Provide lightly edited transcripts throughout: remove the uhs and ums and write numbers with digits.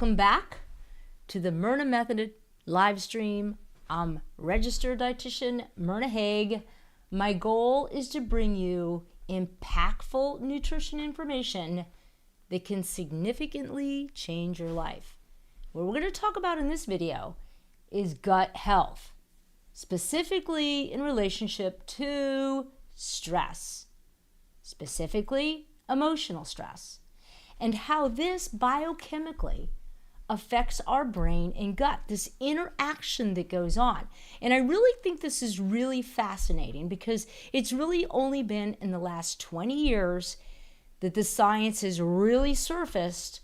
Welcome back to the Myrna Method live stream. I'm registered dietitian Myrna Haag. My goal is to bring you impactful nutrition information that can significantly change your life. What we're going to talk about in this video is gut health, specifically in relationship to stress, specifically emotional stress, and how this biochemically affects our brain and gut, this interaction that goes on. And I really think this is really fascinating because it's really only been in the last 20 years that the science has really surfaced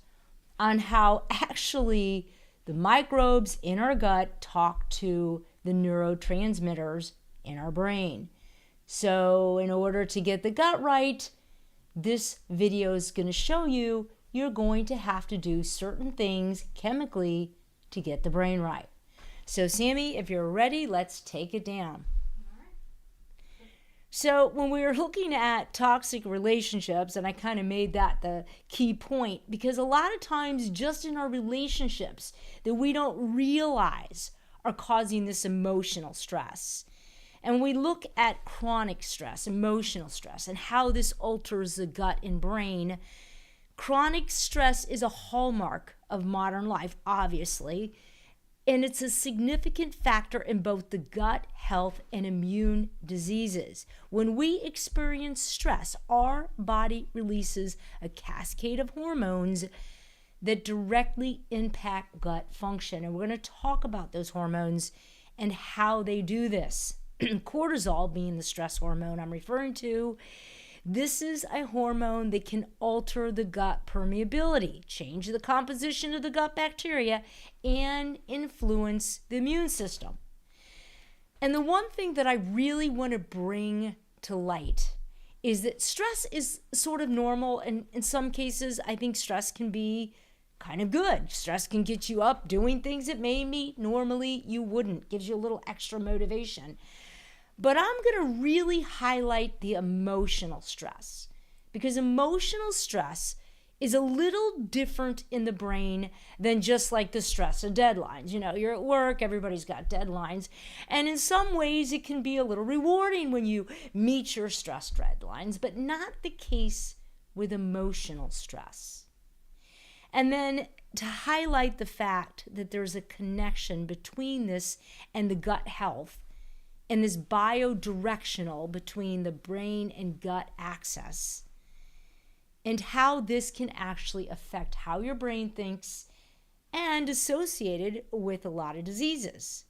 on how actually the microbes in our gut talk to the neurotransmitters in our brain. So in order to get the gut right, this video is going to show you you're going to have to do certain things chemically to get the brain right. So Sammy, if you're ready, let's take it down. So when we were looking at toxic relationships, and I kind of made that the key point, because a lot of times just in our relationships that we don't realize are causing this emotional stress. And we look at chronic stress, emotional stress, and how this alters the gut and brain. Chronic stress is a hallmark of modern life, obviously, and it's a significant factor in both the gut health and immune diseases. When we experience stress, our body releases a cascade of hormones that directly impact gut function. And we're going to talk about those hormones and how they do this. Cortisol being the stress hormone I'm referring to. This is a hormone that can alter the gut permeability, change the composition of the gut bacteria, and influence the immune system. And the one thing that I really want to bring to light is that stress is sort of normal, and in some cases, I think stress can be kind of good. Stress can get you up doing things that maybe normally you wouldn't, gives you a little extra motivation. But I'm going to really highlight the emotional stress, because emotional stress is a little different in the brain than just like the stress of deadlines. You know, you're at work, everybody's got deadlines, and in some ways it can be a little rewarding when you meet your stress deadlines, but not the case with emotional stress. And then to highlight the fact that there's a connection between this and the gut health, and this biodirectional between the brain and gut axis, and how this can actually affect how your brain thinks and associated with a lot of diseases.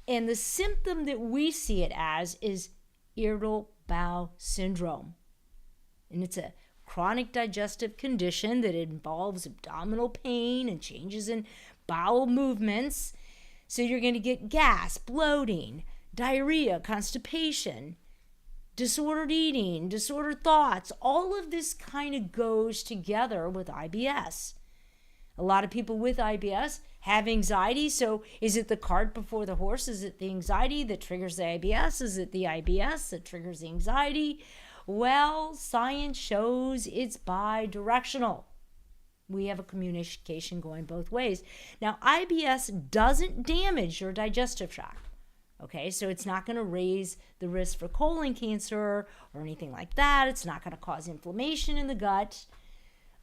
And the symptom that we see it as is Irritable Bowel Syndrome. And it's a chronic digestive condition that involves abdominal pain and changes in bowel movements. So you're going to get gas, bloating, diarrhea, constipation, disordered eating, disordered thoughts. All of this kind of goes together with IBS. A lot of people with IBS have anxiety. So is it the cart before the horse? Is it the anxiety that triggers the IBS? Is it the IBS that triggers the anxiety? Well, science shows it's bidirectional. We have a communication going both ways. Now, IBS doesn't damage your digestive tract, okay? So it's not going to raise the risk for colon cancer or anything like that. It's not going to cause inflammation in the gut,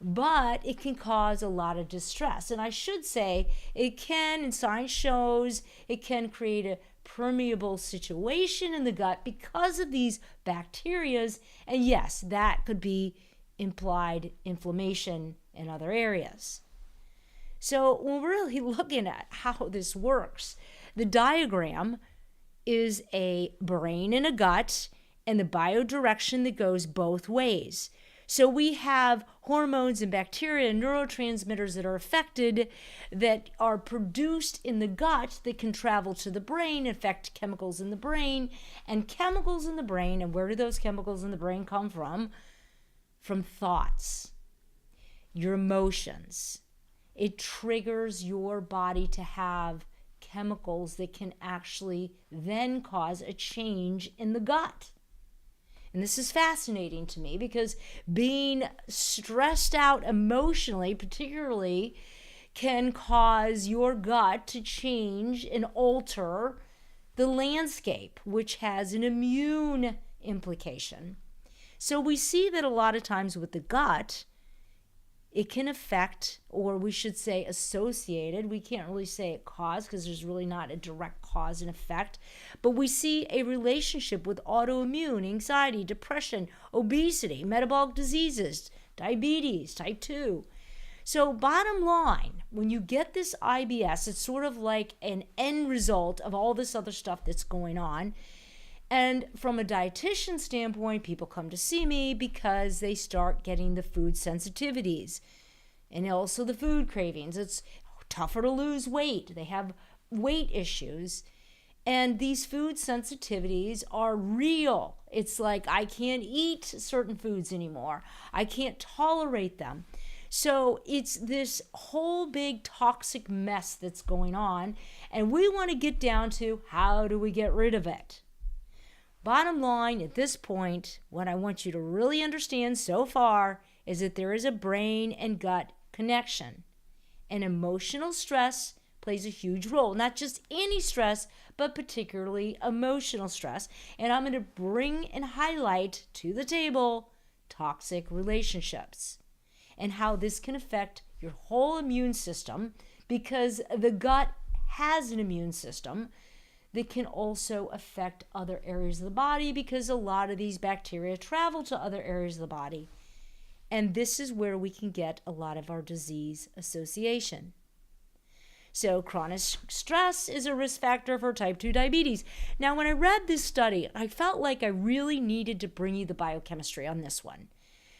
but it can cause a lot of distress. And I should say it can, and science shows, it can create a permeable situation in the gut because of these bacterias. And yes, that could be implied inflammation in other areas. So when we're really looking at how this works, the diagram is a brain and a gut and the biodirection that goes both ways. So we have hormones and bacteria and neurotransmitters that are affected, that are produced in the gut, that can travel to the brain, affect chemicals in the brain. And chemicals in the brain, and where do those chemicals in the brain come from? From thoughts, your emotions. It triggers your body to have chemicals that can actually then cause a change in the gut. And this is fascinating to me because being stressed out emotionally, particularly can cause your gut to change and alter the landscape, which has an immune implication. So we see that a lot of times with the gut, it can affect, or we should say associated. We can't really say it caused because there's really not a direct cause and effect. But we see a relationship with autoimmune, anxiety, depression, obesity, metabolic diseases, diabetes, type 2. So bottom line, when you get this IBS, it's sort of like an end result of all this other stuff that's going on. And from a dietitian standpoint, people come to see me because they start getting the food sensitivities and also the food cravings. It's tougher to lose weight. They have weight issues. And these food sensitivities are real. It's like I can't eat certain foods anymore. I can't tolerate them. So it's this whole big toxic mess that's going on. And we want to get down to how do we get rid of it? Bottom line, at this point, what I want you to really understand so far is that there is a brain and gut connection. And emotional stress plays a huge role. Not just any stress, but particularly emotional stress. And I'm going to bring and highlight to the table toxic relationships and how this can affect your whole immune system, because the gut has an immune system that can also affect other areas of the body, because a lot of these bacteria travel to other areas of the body. And this is where we can get a lot of our disease association. So chronic stress is a risk factor for type 2 diabetes. Now, when I read this study, I felt like I really needed to bring you the biochemistry on this one.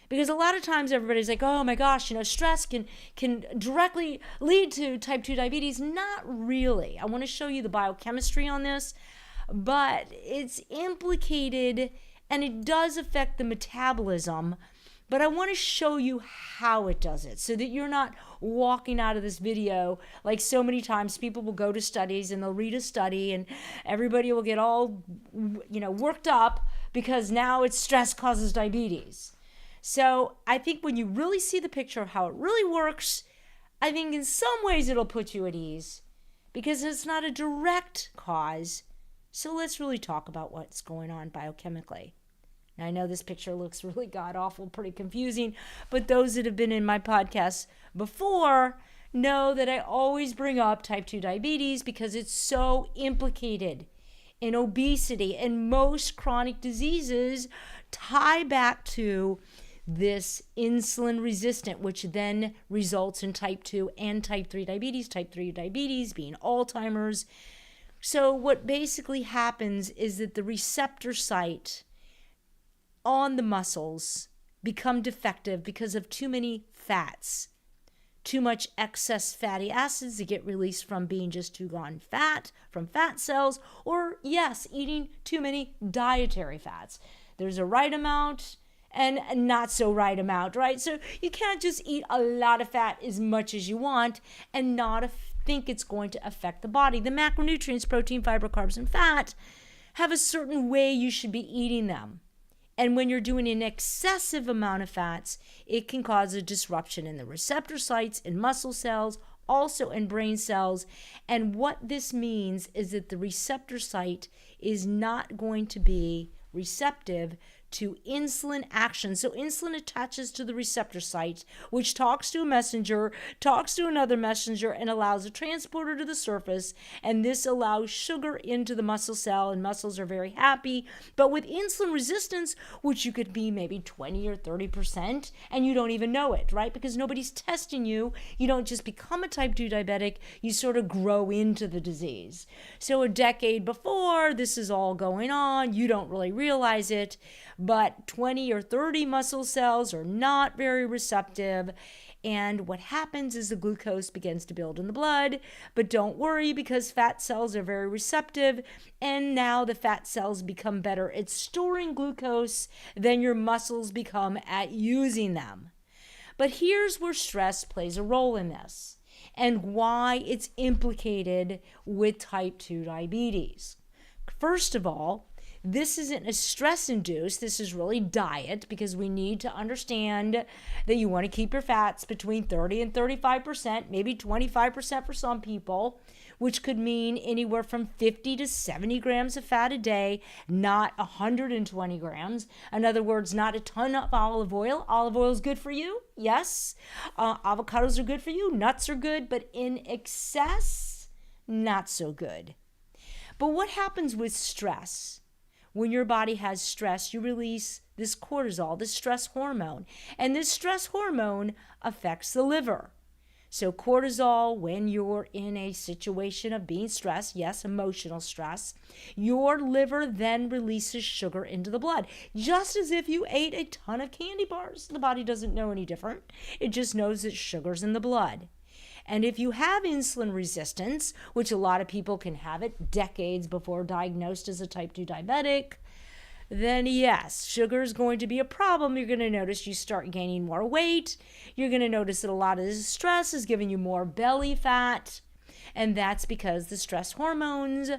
Because a lot of times everybody's like, oh my gosh, stress can directly lead to type 2 diabetes. Not really. I want to show you the biochemistry on this, but it's implicated and it does affect the metabolism. But I want to show you how it does it so that you're not walking out of this video like so many times people will go to studies and they'll read a study and everybody will get all, worked up because now it's stress causes diabetes. So I think when you really see the picture of how it really works, I think in some ways it'll put you at ease because it's not a direct cause. So let's really talk about what's going on biochemically. Now I know this picture looks really god-awful, pretty confusing, but those that have been in my podcast before know that I always bring up type 2 diabetes because it's so implicated in obesity, and most chronic diseases tie back to this insulin resistant, which then results in type 2 and type 3 diabetes, type 3 diabetes being Alzheimer's. So what basically happens is that the receptor site on the muscles become defective because of too many fats, too much excess fatty acids that get released from being just too gone fat, from fat cells, or yes, eating too many dietary fats. There's a right amount and a not so right amount, right? So you can't just eat a lot of fat as much as you want and not think it's going to affect the body. The macronutrients, protein, fiber, carbs, and fat, have a certain way you should be eating them. And when you're doing an excessive amount of fats, it can cause a disruption in the receptor sites, in muscle cells, also in brain cells. And what this means is that the receptor site is not going to be receptive to insulin action. So insulin attaches to the receptor site, which talks to a messenger, talks to another messenger, and allows a transporter to the surface. And this allows sugar into the muscle cell, and muscles are very happy. But with insulin resistance, which you could be maybe 20 or 30%, and you don't even know it, right? Because nobody's testing you. You don't just become a type 2 diabetic, you sort of grow into the disease. So a decade before this is all going on, you don't really realize it, but 20 or 30 muscle cells are not very receptive. And what happens is the glucose begins to build in the blood. But don't worry, because fat cells are very receptive. And now the fat cells become better at storing glucose than your muscles become at using them. But here's where stress plays a role in this and why it's implicated with type 2 diabetes. First of all, this isn't a stress-induced, this is really diet, because we need to understand that you want to keep your fats between 30 and 35%, maybe 25% for some people, which could mean anywhere from 50 to 70 grams of fat a day, not 120 grams. In other words, not a ton of olive oil. Olive oil is good for you, yes. Avocados are good for you, nuts are good, but in excess, not so good. But what happens with stress? When your body has stress, you release this cortisol, this stress hormone, and this stress hormone affects the liver. So cortisol, when you're in a situation of being stressed, yes, emotional stress, your liver then releases sugar into the blood, just as if you ate a ton of candy bars. The body doesn't know any different. It just knows that sugar's in the blood. And if you have insulin resistance, which a lot of people can have it decades before diagnosed as a type 2 diabetic, then yes, sugar is going to be a problem. You're going to notice you start gaining more weight. You're going to notice that a lot of this stress is giving you more belly fat. And that's because the stress hormones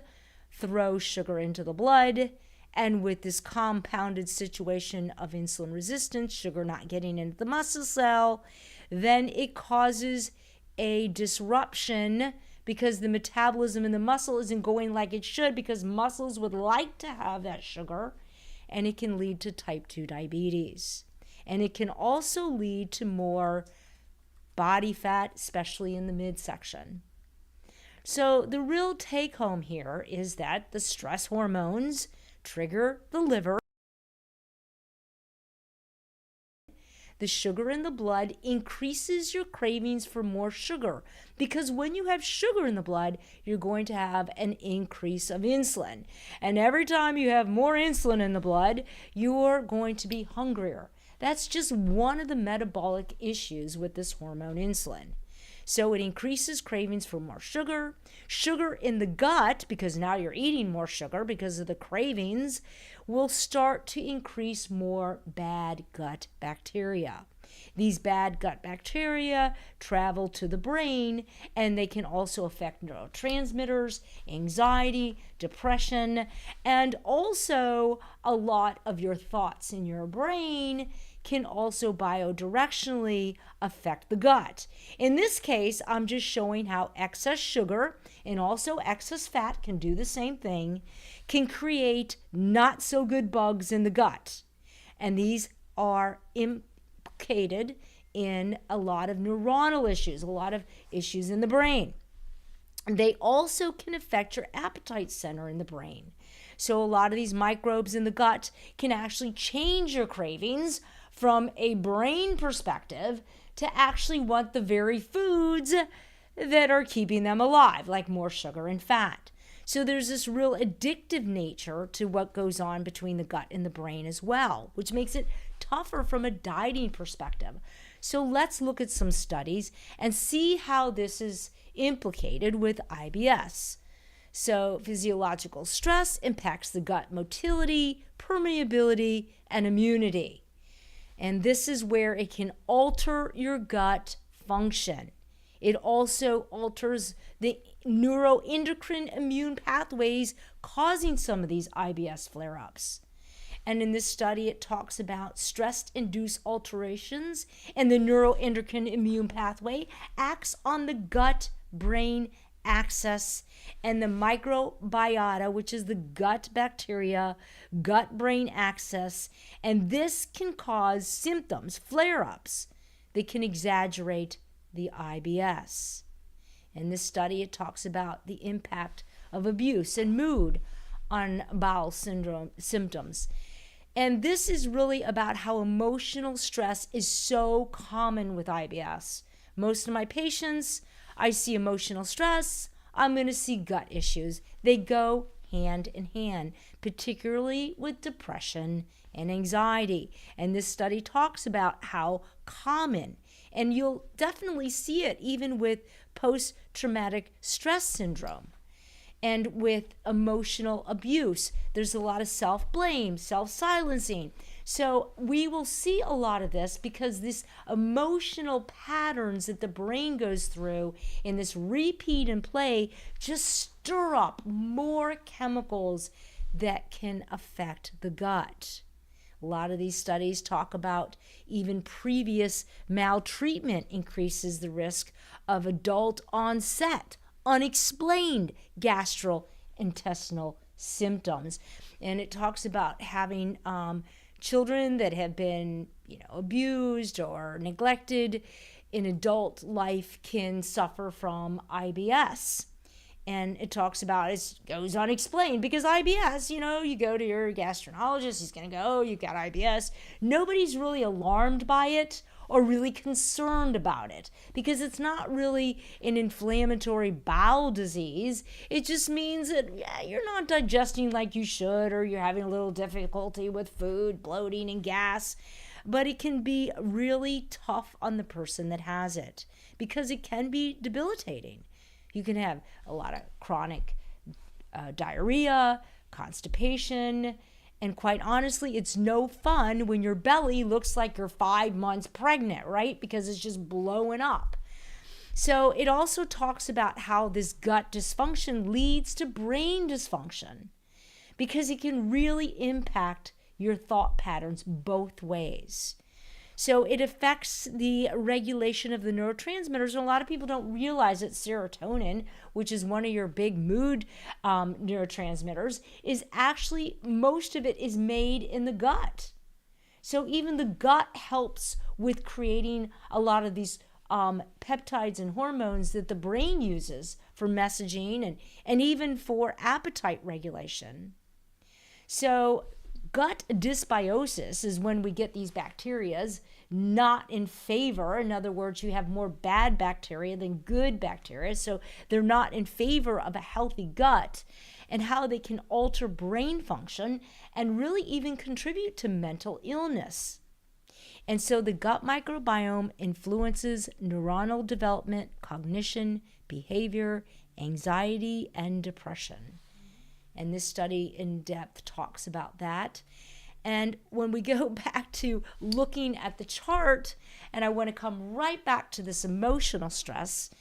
throw sugar into the blood. And with this compounded situation of insulin resistance, sugar not getting into the muscle cell, then it causes a disruption because the metabolism in the muscle isn't going like it should, because muscles would like to have that sugar. And it can lead to type 2 diabetes. And it can also lead to more body fat, especially in the midsection. So the real take home here is that the stress hormones trigger the liver. The sugar in the blood increases your cravings for more sugar, because when you have sugar in the blood, you're going to have an increase of insulin. And every time you have more insulin in the blood, you're going to be hungrier. That's just one of the metabolic issues with this hormone insulin. So it increases cravings for more sugar. Sugar in the gut, because now you're eating more sugar because of the cravings, will start to increase more bad gut bacteria. These bad gut bacteria travel to the brain, and they can also affect neurotransmitters, anxiety, depression, and also a lot of your thoughts in your brain can also biodirectionally affect the gut. In this case, I'm just showing how excess sugar and also excess fat can do the same thing, can create not so good bugs in the gut. And these are implicated in a lot of neuronal issues, a lot of issues in the brain. They also can affect your appetite center in the brain. So a lot of these microbes in the gut can actually change your cravings from a brain perspective to actually want the very foods that are keeping them alive, like more sugar and fat. So there's this real addictive nature to what goes on between the gut and the brain as well, which makes it tougher from a dieting perspective. So let's look at some studies and see how this is implicated with IBS. So physiological stress impacts the gut motility, permeability, and immunity. And this is where it can alter your gut function. It also alters the neuroendocrine immune pathways causing some of these IBS flare-ups. And in this study, it talks about stress-induced alterations, and the neuroendocrine immune pathway acts on the gut-brain axis, and the microbiota, which is the gut bacteria, gut-brain axis, and this can cause symptoms, flare-ups, that can exaggerate the IBS. In this study, it talks about the impact of abuse and mood on bowel syndrome symptoms. And this is really about how emotional stress is so common with IBS. Most of my patients, I see emotional stress, I'm going to see gut issues. They go hand in hand, particularly with depression and anxiety. And this study talks about how common, and you'll definitely see it even with post-traumatic stress syndrome and with emotional abuse. There's a lot of self-blame, self-silencing. So we will see a lot of this because this emotional patterns that the brain goes through in this repeat and play just stir up more chemicals that can affect the gut. A lot of these studies talk about even previous maltreatment increases the risk of adult onset, unexplained gastrointestinal symptoms. And it talks about having children that have been, abused or neglected in adult life can suffer from IBS. And it talks about, it goes unexplained because IBS, you go to your gastroenterologist, he's going to go, oh, you've got IBS. Nobody's really alarmed by it or really concerned about it because it's not really an inflammatory bowel disease. It just means that, you're not digesting like you should, or you're having a little difficulty with food, bloating, and gas. But it can be really tough on the person that has it because it can be debilitating. You can have a lot of chronic diarrhea, constipation, and quite honestly, it's no fun when your belly looks like you're 5 months pregnant, right? Because it's just blowing up. So it also talks about how this gut dysfunction leads to brain dysfunction because it can really impact your thought patterns both ways. So it affects the regulation of the neurotransmitters. And a lot of people don't realize that serotonin, which is one of your big mood neurotransmitters, is actually, most of it is made in the gut. So even the gut helps with creating a lot of these peptides and hormones that the brain uses for messaging and even for appetite regulation. So gut dysbiosis is when we get these bacterias not in favor. In other words, you have more bad bacteria than good bacteria. So they're not in favor of a healthy gut, and how they can alter brain function and really even contribute to mental illness. And so the gut microbiome influences neuronal development, cognition, behavior, anxiety, and depression. And this study in depth talks about that. And when we go back to looking at the chart, and I want to come right back to this emotional stress,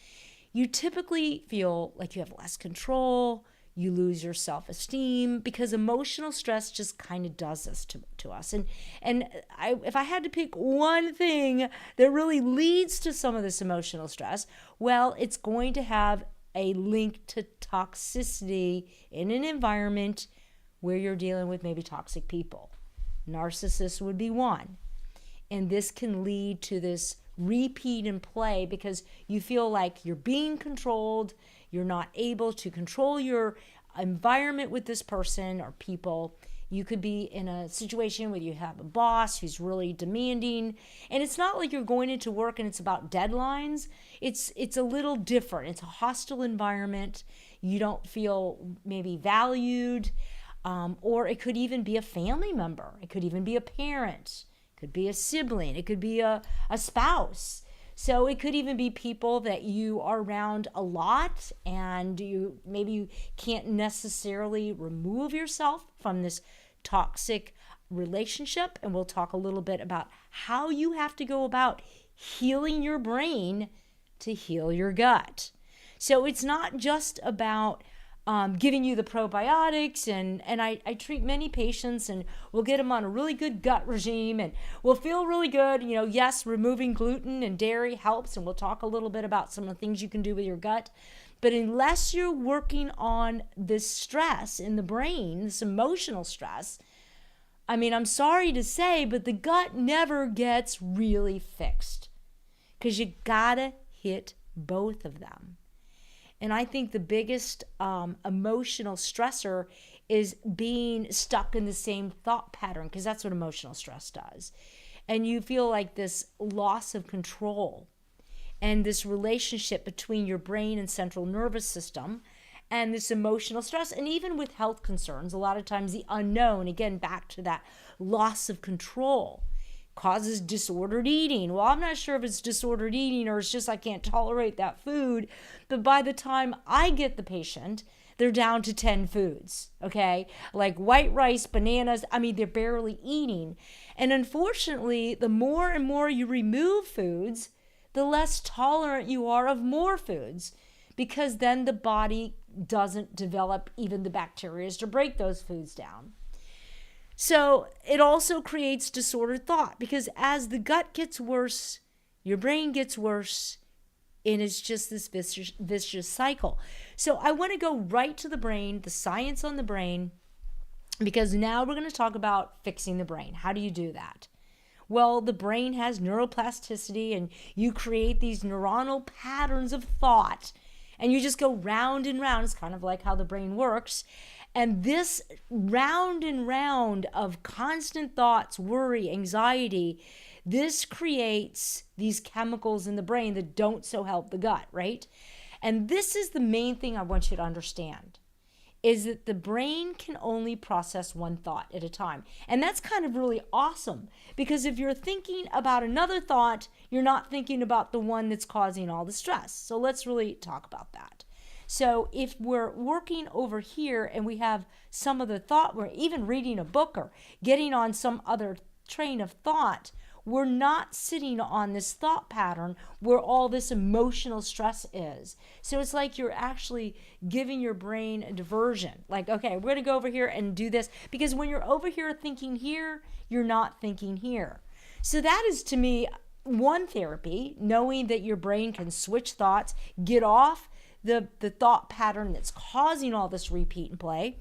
you typically feel like you have less control, you lose your self-esteem, because emotional stress just kind of does this to us. And if I had to pick one thing that really leads to some of this emotional stress, well, it's going to have a link to toxicity in an environment where you're dealing with maybe toxic people. Narcissists would be one. And this can lead to this repeat and play because you feel like you're being controlled, you're not able to control your environment with this person or people. You could be in a situation where you have a boss who's really demanding, and it's not like you're going into work and it's about deadlines. It's a little different. It's a hostile environment. You don't feel maybe valued, or it could even be a family member. It could even be a parent. It could be a sibling. It could be a spouse. So it could even be people that you are around a lot, and you can't necessarily remove yourself from this toxic relationship. And we'll talk a little bit about how you have to go about healing your brain to heal your gut. So it's not just about giving you the probiotics, and I treat many patients, and we'll get them on a really good gut regime, and we'll feel really good. Yes, removing gluten and dairy helps, and we'll talk a little bit about some of the things you can do with your gut. But unless you're working on this stress in the brain, this emotional stress, I'm sorry to say, but the gut never gets really fixed because you gotta hit both of them. And I think the biggest emotional stressor is being stuck in the same thought pattern, because that's what emotional stress does. And you feel like this loss of control and this relationship between your brain and central nervous system and this emotional stress. And even with health concerns, a lot of times the unknown, again, back to that loss of control, causes disordered eating. Well, I'm not sure if it's disordered eating or it's just I can't tolerate that food. But by the time I get the patient, they're down to 10 foods, okay? Like white rice, bananas, they're barely eating. And unfortunately, the more and more you remove foods, the less tolerant you are of more foods, because then the body doesn't develop even the bacteria to break those foods down. So it also creates disordered thought, because as the gut gets worse, your brain gets worse, and it's just this vicious cycle. So I want to go right to the brain, the science on the brain, because now we're going to talk about fixing the brain. How do you do that? Well, the brain has neuroplasticity, and you create these neuronal patterns of thought, and you just go round and round. It's kind of like how the brain works. And this round and round of constant thoughts, worry, anxiety, this creates these chemicals in the brain that don't so help the gut, right? And this is the main thing I want you to understand, is that the brain can only process one thought at a time. And that's kind of really awesome, because if you're thinking about another thought, you're not thinking about the one that's causing all the stress. So let's really talk about that. So if we're working over here and we have some other thought, we're even reading a book or getting on some other train of thought, we're not sitting on this thought pattern where all this emotional stress is. So it's like you're actually giving your brain a diversion. Like, okay, we're going to go over here and do this, because when you're over here thinking here, you're not thinking here. So that is, to me, one therapy, knowing that your brain can switch thoughts, get off the thought pattern that's causing all this repeat and play,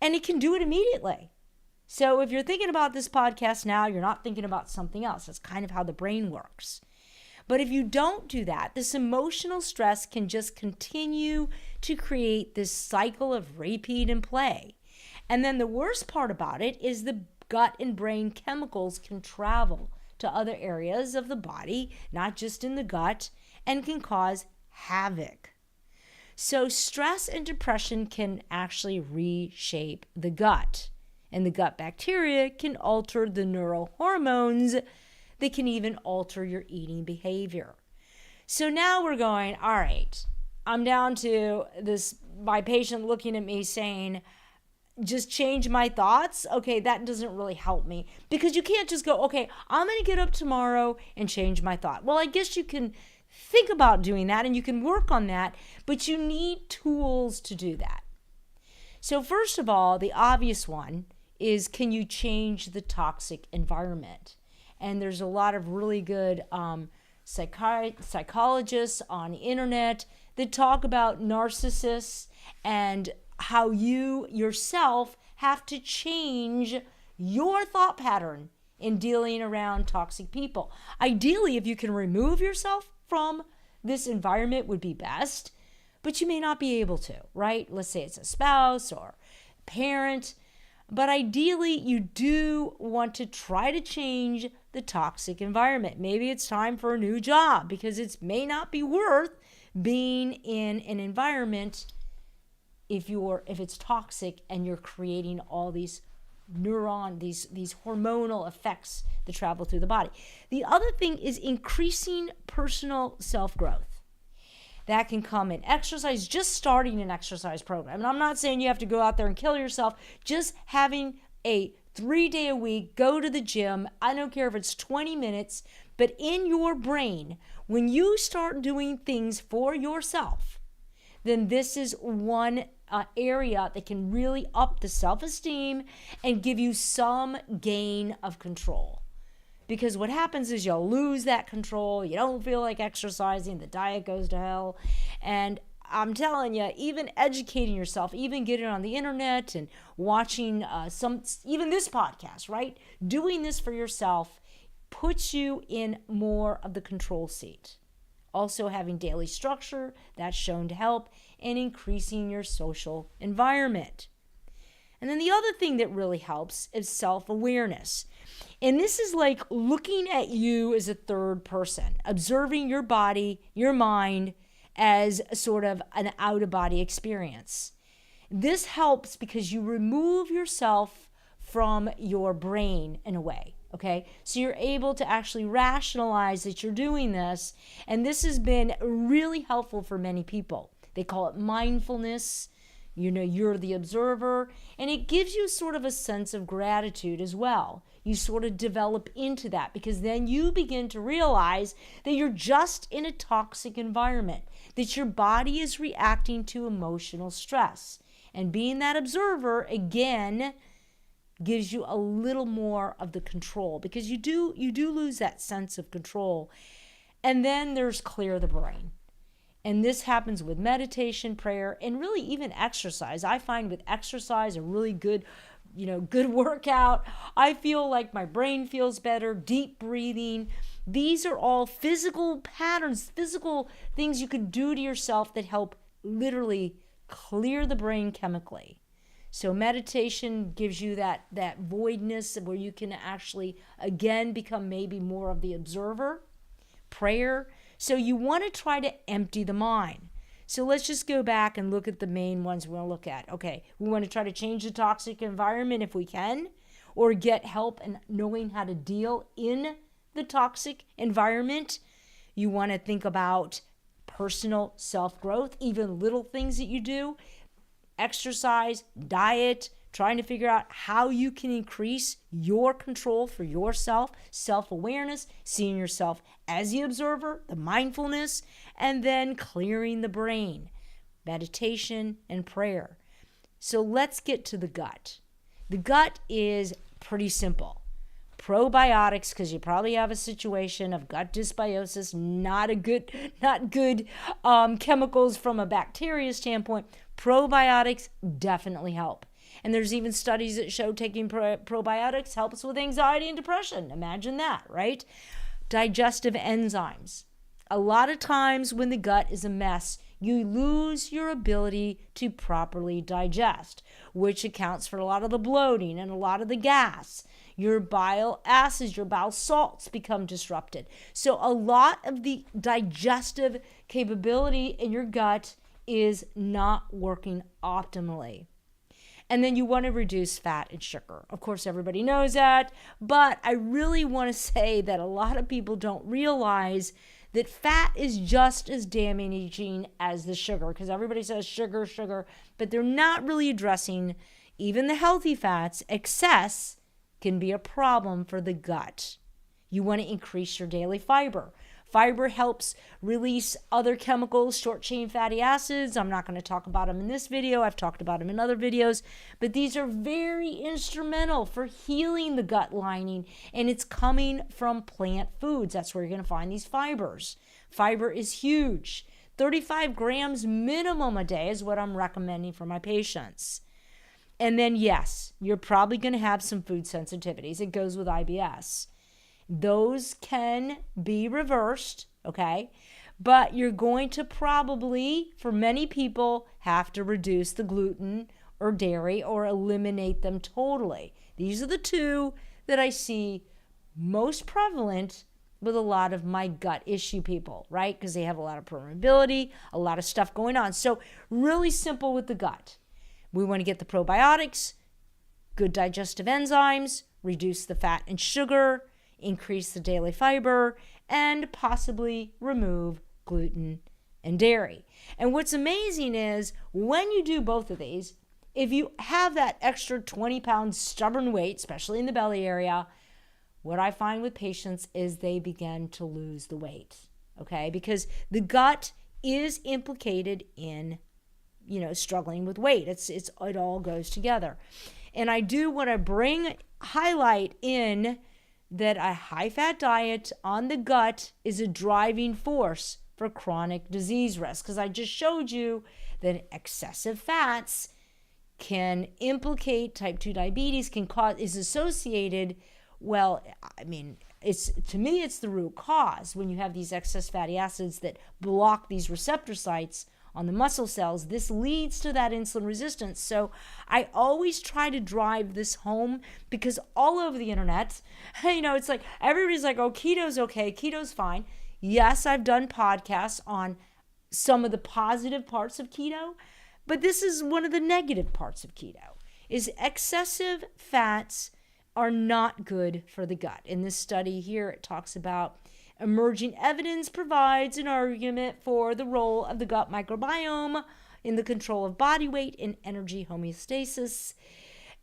and it can do it immediately. So if you're thinking about this podcast now, you're not thinking about something else. That's kind of how the brain works. But if you don't do that, this emotional stress can just continue to create this cycle of repeat and play. And then the worst part about it is the gut and brain chemicals can travel to other areas of the body, not just in the gut, and can cause havoc. So stress and depression can actually reshape the gut. And the gut bacteria can alter the neurohormones. They can even alter your eating behavior. So now we're going, all right, I'm down to this, my patient looking at me saying, just change my thoughts. Okay, that doesn't really help me, because you can't just go, okay, I'm going to get up tomorrow and change my thought. Well, I guess you can think about doing that and you can work on that, but you need tools to do that. So first of all, the obvious one is, can you change the toxic environment? And there's a lot of really good psychologists on the internet that talk about narcissists and how you yourself have to change your thought pattern in dealing around toxic people. Ideally, if you can remove yourself from this environment, would be best, but you may not be able to, right? Let's say it's a spouse or a parent, but ideally you do want to try to change the toxic environment. Maybe it's time for a new job, because it may not be worth being in an environment if it's toxic and you're creating all these these hormonal effects that travel through the body. The other thing is increasing personal self-growth. That can come in exercise, just starting an exercise program. And I'm not saying you have to go out there and kill yourself, just having a 3-day a week, go to the gym. I don't care if it's 20 minutes, but in your brain, when you start doing things for yourself, then this is one area that can really up the self-esteem and give you some gain of control. Because what happens is you'll lose that control. You don't feel like exercising. The diet goes to hell. And I'm telling you, even educating yourself, even getting on the internet and watching even this podcast, right? Doing this for yourself puts you in more of the control seat. Also, having daily structure, that's shown to help, and increasing your social environment. And then the other thing that really helps is self-awareness. And this is like looking at you as a third person, observing your body, your mind, as sort of an out-of-body experience. This helps because you remove yourself from your brain in a way. Okay, so you're able to actually rationalize that you're doing this, and this has been really helpful for many people. They call it mindfulness. You're the observer, and it gives you sort of a sense of gratitude as well. you sort of develop into that, because then you begin to realize that you're just in a toxic environment, that your body is reacting to emotional stress. And being that observer, again, gives you a little more of the control, because you do lose that sense of control. And then there's clear the brain. And this happens with meditation, prayer, and really even exercise. I find with exercise, a really good workout, I feel like my brain feels better, deep breathing. These are all physical patterns, physical things you can do to yourself that help literally clear the brain chemically. So meditation gives you that voidness where you can actually, again, become maybe more of the observer. Prayer. So you want to try to empty the mind. So let's just go back and look at the main ones we want to look at. Okay, we want to try to change the toxic environment if we can, or get help in knowing how to deal in the toxic environment. You want to think about personal self-growth, even little things that you do, exercise, diet, trying to figure out how you can increase your control for yourself, self-awareness, seeing yourself as the observer, the mindfulness, and then clearing the brain, meditation, and prayer. So let's get to the gut. The gut is pretty simple. Probiotics, because you probably have a situation of gut dysbiosis, not good chemicals from a bacteria standpoint. Probiotics definitely help. And there's even studies that show taking probiotics helps with anxiety and depression. Imagine that, right? Digestive enzymes. A lot of times when the gut is a mess, you lose your ability to properly digest, which accounts for a lot of the bloating and a lot of the gas. Your bile acids, your bile salts become disrupted. So a lot of the digestive capability in your gut is not working optimally. And then you want to reduce fat and sugar. Of course, everybody knows that, but I really want to say that a lot of people don't realize that fat is just as damaging as the sugar, because everybody says sugar, but they're not really addressing even the healthy fats. Excess can be a problem for the gut. You want to increase your daily fiber. Fiber helps release other chemicals, short-chain fatty acids. I'm not going to talk about them in this video. I've talked about them in other videos. But these are very instrumental for healing the gut lining. And it's coming from plant foods. That's where you're going to find these fibers. Fiber is huge. 35 grams minimum a day is what I'm recommending for my patients. And then, yes, you're probably going to have some food sensitivities. It goes with IBS. Those can be reversed, okay? But you're going to probably, for many people, have to reduce the gluten or dairy or eliminate them totally. These are the two that I see most prevalent with a lot of my gut issue people, right? Because they have a lot of permeability, a lot of stuff going on. So really simple with the gut. We want to get the probiotics, good digestive enzymes, reduce the fat and sugar, increase the daily fiber, and possibly remove gluten and dairy. And what's amazing is when you do both of these, if you have that extra 20-pound stubborn weight, especially in the belly area, what I find with patients is they begin to lose the weight, okay? Because the gut is implicated in, struggling with weight. It all goes together. And I do want to highlight in that a high-fat diet on the gut is a driving force for chronic disease risk, because I just showed you that excessive fats can implicate type 2 diabetes, is associated, it's the root cause. When you have these excess fatty acids that block these receptor sites on the muscle cells, this leads to that insulin resistance. So I always try to drive this home, because all over the internet, it's like everybody's like, oh, keto's okay, keto's fine. Yes, I've done podcasts on some of the positive parts of keto, but this is one of the negative parts of keto, is excessive fats are not good for the gut. In this study here, it talks about emerging evidence provides an argument for the role of the gut microbiome in the control of body weight and energy homeostasis.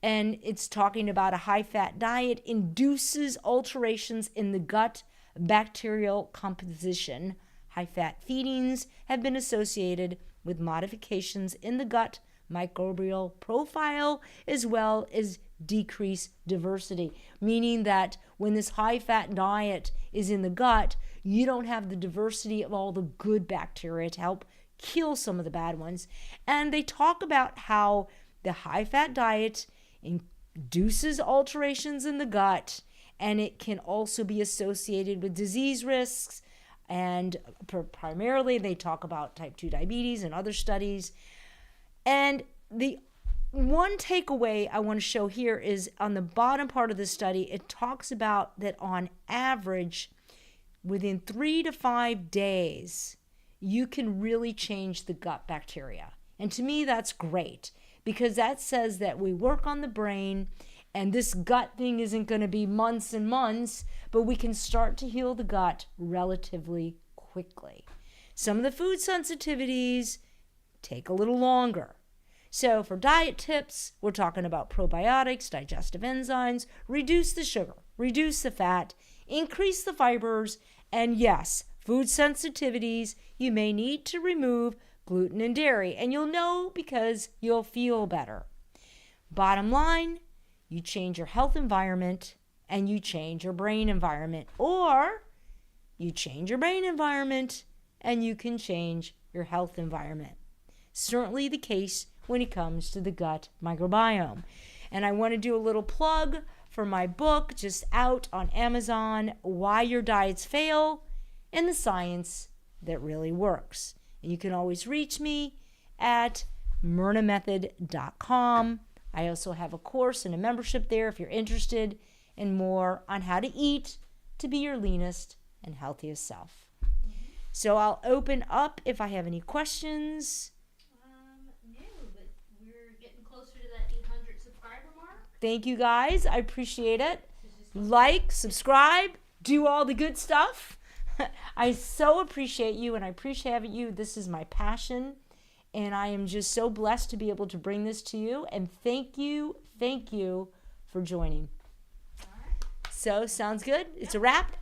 and it's talking about a high-fat diet induces alterations in the gut bacterial composition. High-fat feedings have been associated with modifications in the gut microbial profile as well as decreased diversity, meaning that when this high-fat diet is in the gut, you don't have the diversity of all the good bacteria to help kill some of the bad ones. And they talk about how the high-fat diet induces alterations in the gut, and it can also be associated with disease risks. And primarily they talk about type 2 diabetes and other studies. And the one takeaway I want to show here is on the bottom part of the study, it talks about that on average, within 3 to 5 days, you can really change the gut bacteria. And to me, that's great, because that says that we work on the brain, and this gut thing isn't going to be months and months, but we can start to heal the gut relatively quickly. Some of the food sensitivities take a little longer. So for diet tips, we're talking about probiotics, digestive enzymes, reduce the sugar, reduce the fat, increase the fibers, and yes, food sensitivities, you may need to remove gluten and dairy, and you'll know because you'll feel better. Bottom line, you change your health environment and you change your brain environment, or you change your brain environment and you can change your health environment. Certainly the case when it comes to the gut microbiome. And I want to do a little plug for my book, just out on Amazon, Why Your Diets Fail and the Science That Really Works. And you can always reach me at myrnamethod.com. I also have a course and a membership there if you're interested in more on how to eat to be your leanest and healthiest self. So I'll open up if I have any questions. No, but we're getting closer to that 800 subscriber mark. Thank you guys. I appreciate it. Like, subscribe, do all the good stuff. I so appreciate you, and I appreciate having you. This is my passion, and I am just so blessed to be able to bring this to you. And thank you for joining. All right. So, sounds good? It's a wrap?